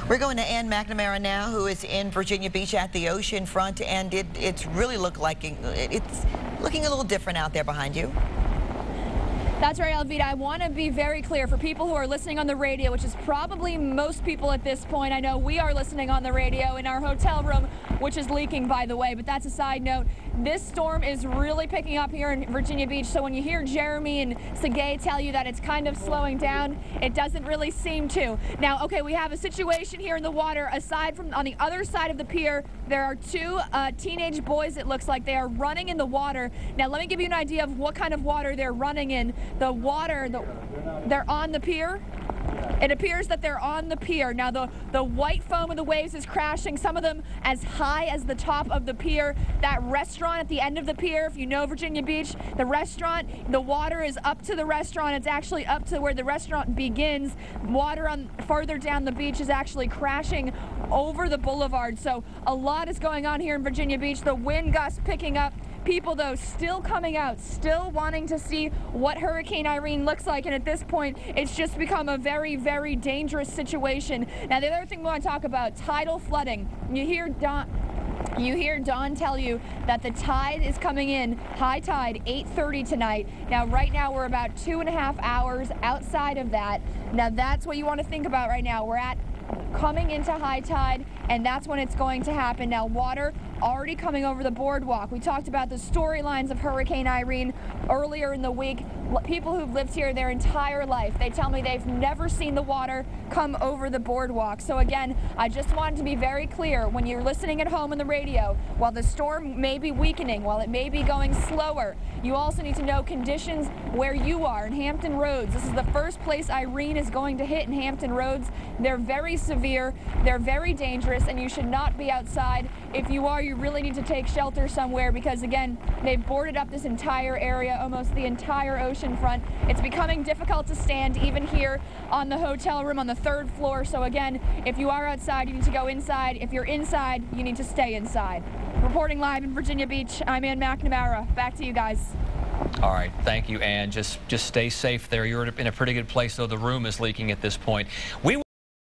We're going to Ann McNamara now, who is in Virginia Beach at the ocean front, and it's really it's looking a little different out there behind you. That's right, Alvita. I want to be very clear for people who are listening on the radio, which is probably most people at this point. I know we are listening on the radio in our hotel room, which is leaking, by the way, but that's a side note. This storm is really picking up here in Virginia Beach, so when you hear Jeremy and Sergey tell you that it's kind of slowing down, it doesn't really seem to. Now, okay, we have a situation here in the water. Aside from on the other side of the pier, there are two teenage boys, it looks like. They are running in the water. Now, let me give you an idea of what kind of water they're running in. The water, they're on the pier. It appears that they're on the pier. Now, the white foam of the waves is crashing, some of them as high as the top of the pier. That restaurant at the end of the pier, if you know Virginia Beach, the restaurant, the water is up to the restaurant. It's actually up to where the restaurant begins. Water further down the beach is actually crashing over the boulevard. So a lot is going on here in Virginia Beach. The wind gusts picking up. People, though, still coming out, still wanting to see what Hurricane Irene looks like, and at this point, it's just become a very, very dangerous situation. Now, the other thing we want to talk about, tidal flooding. You hear Don tell you that the tide is coming in, high tide, 8:30 tonight. Now, right now, we're about 2.5 hours outside of that. Now, that's what you want to think about right now. We're coming into high tide, and that's when it's going to happen. Now, water already coming over the boardwalk. We talked about the storylines of Hurricane Irene earlier in the week. People who've lived here their entire life, they tell me they've never seen the water come over the boardwalk. So again, I just wanted to be very clear when you're listening at home on the radio, while the storm may be weakening, while it may be going slower, you also need to know conditions where you are in Hampton Roads. This is the first place Irene is going to hit in Hampton Roads. They're very severe, they're very dangerous, and you should not be outside. If you are, you really need to take shelter somewhere because, again, they've boarded up this entire area, almost the entire ocean front. It's becoming difficult to stand even here on the hotel room on the 3rd floor. So again, if you are outside, you need to go inside. If you're inside, you need to stay inside. Reporting live in Virginia Beach, I'm Ann McNamara. Back to you guys. All right, thank you, Ann. Just stay safe there. You're in a pretty good place, though the room is leaking at this point.